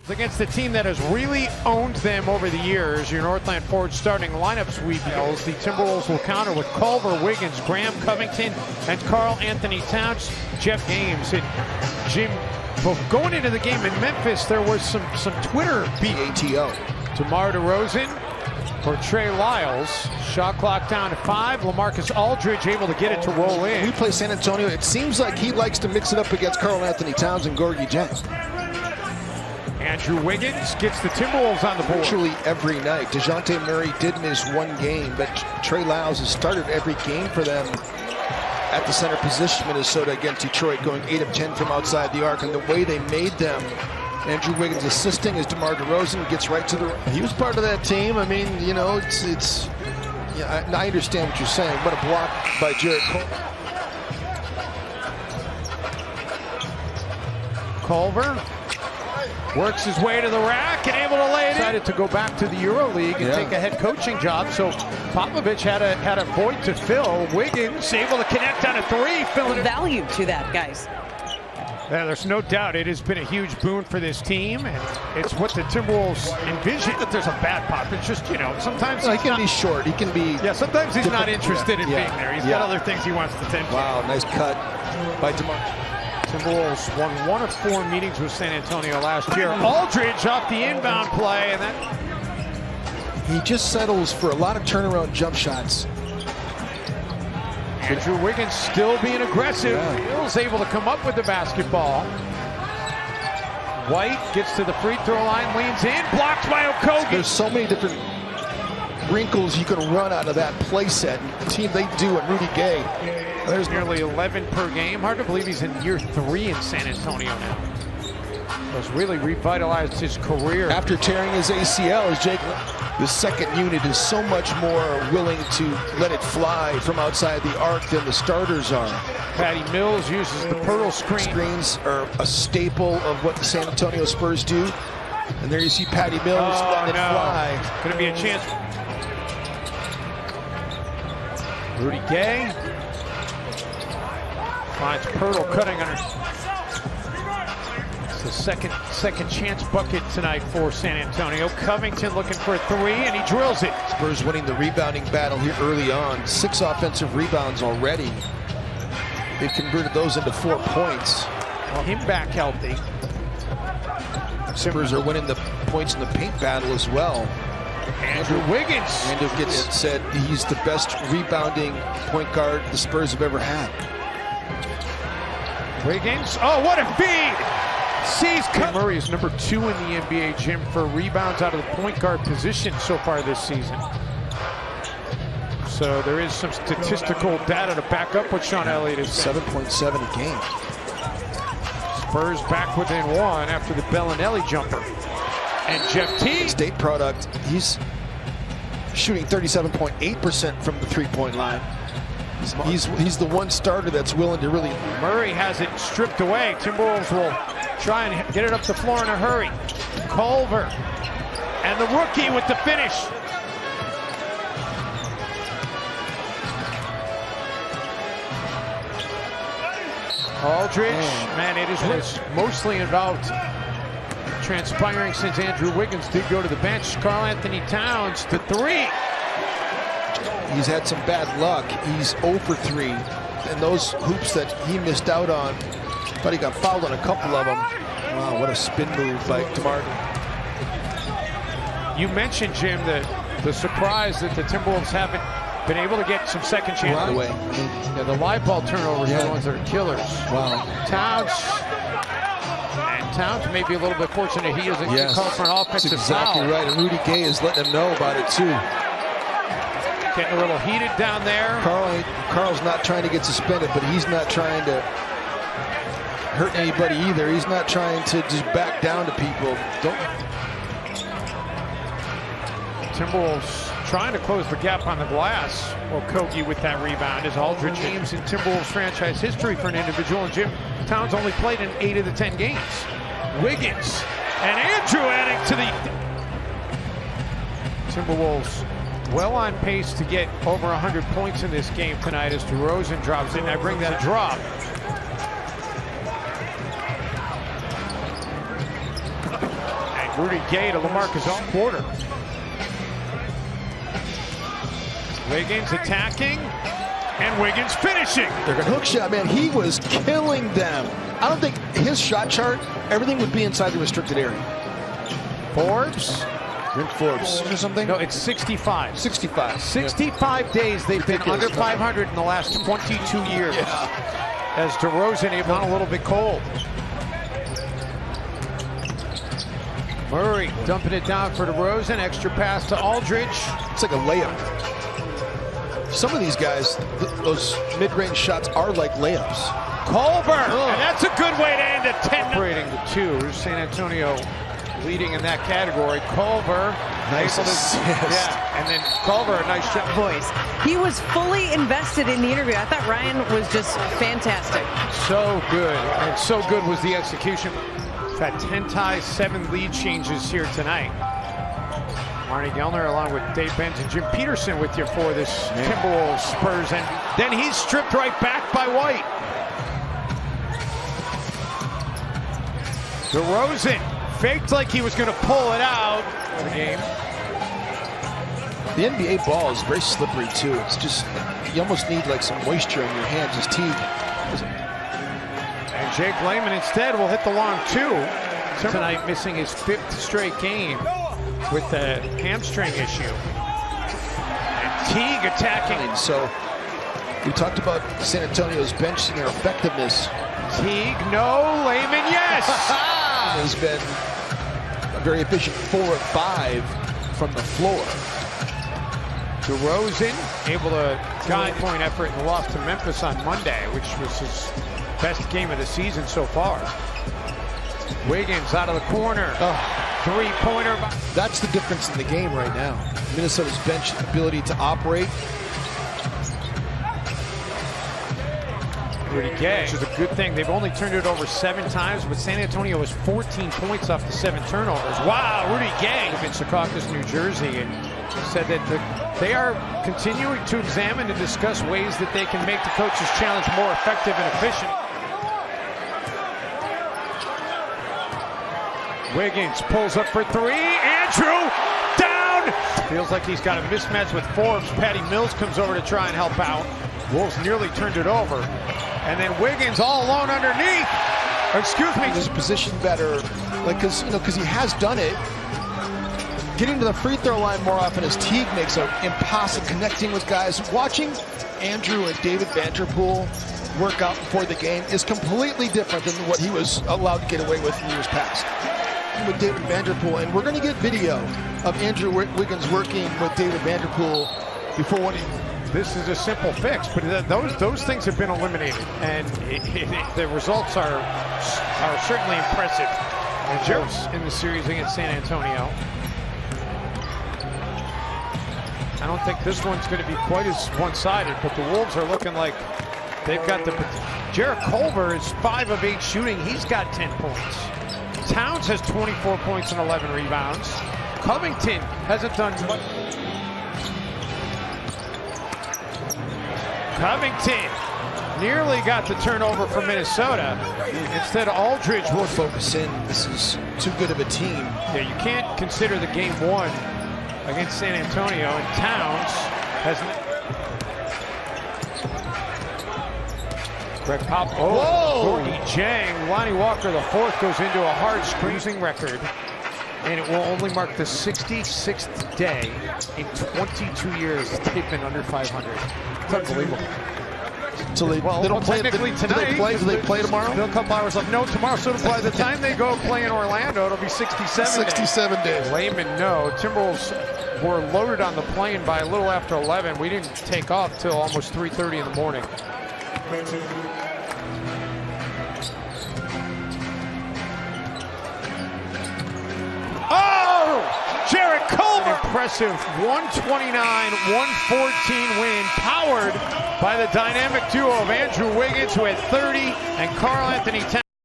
Against the team that has really owned them over the years, your Northland Forge starting lineup sweep yells. The Timberwolves will counter with Culver, Wiggins, Graham, Covington, and Karl Anthony Towns. Jeff Games and Jim. Well, going into the game in Memphis, there was some Twitter BATO. DeMar DeRozan for Trey Lyles. Shot clock down to 5. LaMarcus Aldridge able to get it to roll in. We play San Antonio. It seems like he likes to mix it up against Karl Anthony Towns and Gorgui Dieng. Andrew Wiggins gets the Timberwolves on the board. Virtually every night. DeJounte Murray did miss one game, but Trey Lyles has started every game for them at the center position. Minnesota against Detroit, going 8 of 10 from outside the arc. And the way they made them, Andrew Wiggins assisting as DeMar DeRozan gets right to the... He was part of that team. I mean, you know, it's yeah, I understand what you're saying. What a block by Jarrett Culver works his way to the rack and able to lay it in. Decided to go back to the EuroLeague and take a head coaching job, so Popovich had a void to fill. Wiggins able to connect on a 3, filling it. Value to that, guys. Yeah, there's no doubt it has been a huge boon for this team, and it's what the Timberwolves envision. That there's a bad Pop. It's just, you know, sometimes he can be short. He can be... Yeah, sometimes he's not interested in being there. He's got other things he wants to tend to. Wow, nice cut by DeMar. Timberwolves won 1 of 4 meetings with San Antonio last year. Aldridge off the inbound play, and that... He just settles for a lot of turnaround jump shots. Andrew Wiggins still being aggressive. Hill's able to come up with the basketball. White gets to the free throw line, leans in, blocked by Okogie. There's so many different wrinkles you can run out of that play set. The team they do and Rudy Gay. There's nearly 11 per game. Hard to believe he's in year 3 in San Antonio now. Has really revitalized his career. After tearing his ACL, as Jake, the second unit is so much more willing to let it fly from outside the arc than the starters are. Patty Mills uses the Pirtle screen. Screens are a staple of what the San Antonio Spurs do. And there you see Patty Mills letting it fly. Going to be a chance. Rudy Gay finds Pirtle cutting on her. It's the second chance bucket tonight for San Antonio. Covington looking for a 3, and he drills it. Spurs winning the rebounding battle here early on. 6 offensive rebounds already. They've converted those into 4 points. Well, him back healthy. Spurs are winning the points in the paint battle as well. Andrew Wiggins. Andrew gets said he's the best rebounding point guard the Spurs have ever had. Wiggins, oh, what a feed! Murray is number 2 in the NBA, Jim, for rebounds out of the point guard position so far this season. So there is some statistical data to back up what Sean Elliott is 7.7 a game. Spurs back within 1 after the Bellinelli jumper. And Jeff T. State product, he's shooting 37.8% from the three-point line. He's the one starter that's willing to really... Murray has it stripped away. Timberwolves will try and get it up the floor in a hurry. Culver and the rookie with the finish. Aldridge, man, it is mostly involved transpiring since Andrew Wiggins did go to the bench. Karl Anthony Towns to 3. He's had some bad luck. He's 0 for 3. And those hoops that he missed out on, but he got fouled on a couple of them. Wow, what a spin move by DeMar. You mentioned, Jim, that the surprise that the Timberwolves haven't been able to get some second chances. By the way, yeah, the live ball turnovers are the ones that are killers. Wow. Towns may be a little bit fortunate he isn't getting called for an offensive exactly foul. Right, and Rudy Gay is letting him know about it too. Getting a little heated down there. Karl's not trying to get suspended, but he's not trying to hurt anybody either. He's not trying to just back down to people. Timberwolves trying to close the gap on the glass. Okogie with that rebound as Aldridge games in Timberwolves franchise history for an individual. And Jim, Towns only played in 8 of the 10 games. Wiggins and Andrew adding to the Timberwolves. Well on pace to get over 100 points in this game tonight as DeRozan drops it, and I bring that a drop. And Rudy Gay to LaMarcus own quarter. Wiggins attacking, and Wiggins finishing. They're going to hook shot, man. He was killing them. I don't think his shot chart, everything would be inside the restricted area. Forbes. Rick Forbes or something? No, it's 65. 65. 65 days they've been under 500 in the last 22 years. Yeah. As DeRozan even a little bit cold. Murray dumping it down for DeRozan. Extra pass to Aldridge. It's like a layup. Some of these guys, those mid-range shots are like layups. Culver, and that's a good way to end a 10. Operating the two. San Antonio leading in that category. Culver, nice assist. Yeah, and then Culver, a nice shot. Voice. He was fully invested in the interview. I thought Ryan was just fantastic. So good, and so good was the execution. Got 10 ties, 7 lead changes here tonight. Marnie Gellner along with Dave Benz and Jim Peterson with you for this Timberwolves Spurs, and then he's stripped right back by White. DeRozan faked like he was going to pull it out of the game. The NBA ball is very slippery too. It's just, you almost need like some moisture in your hands as Teague. And Jake Layman instead will hit the long two. Tonight missing his 5th straight game with the hamstring issue. And Teague attacking. So we talked about San Antonio's bench and their effectiveness. Teague, no. Layman, yes. Has been a very efficient 4 of 5 from the floor. DeRozan able to guide point effort in the loss to Memphis on Monday, which was his best game of the season so far. Wiggins out of the corner. Three-pointer. That's the difference in the game right now. Minnesota's bench ability to operate. Rudy Gay, which is a good thing. They've only turned it over 7 times, but San Antonio has 14 points off the 7 turnovers. Wow, Rudy Gay in Secaucus, New Jersey, and said that they are continuing to examine and discuss ways that they can make the coach's challenge more effective and efficient. Wiggins pulls up for 3. Andrew down. Feels like he's got a mismatch with Forbes. Patty Mills comes over to try and help out. Wolves nearly turned it over. And then Wiggins all alone underneath. Excuse me. His position better, like because he has done it. Getting to the free throw line more often as Teague makes an impossible connecting with guys. Watching Andrew and David Vanderpool work out before the game is completely different than what he was allowed to get away with in years past. With David Vanderpool, and we're going to get video of Andrew Wiggins working with David Vanderpool before one. This is a simple fix, but those things have been eliminated, and the results are certainly impressive. And Joe's in the series against San Antonio. I don't think this one's going to be quite as one-sided, but the Wolves are looking like they've got the. Jarrett Culver is 5 of 8 shooting. He's got 10 points. Towns has 24 points and 11 rebounds. Covington hasn't done much. Covington nearly got the turnover for Minnesota. Instead, Aldridge will focus in. This is too good of a team. Yeah, you can't consider the game 1 against San Antonio, and Towns has. Greg Pop. Gorgie Jang. Lonnie Walker, the 4th, goes into a hard squeezing record. And it will only mark the 66th day in 22 years that they've been under 500. It's unbelievable. So they don't play technically tonight. Do they play tomorrow? Still a couple hours left. No, tomorrow. So by the time they go play in Orlando, it'll be 67 days. Layman, no. Timberwolves were loaded on the plane by a little after 11. We didn't take off till almost 3:30 in the morning. Jarrett Culver! Impressive 129-114 win, powered by the dynamic duo of Andrew Wiggins, who had 30, and Karl Anthony Towns.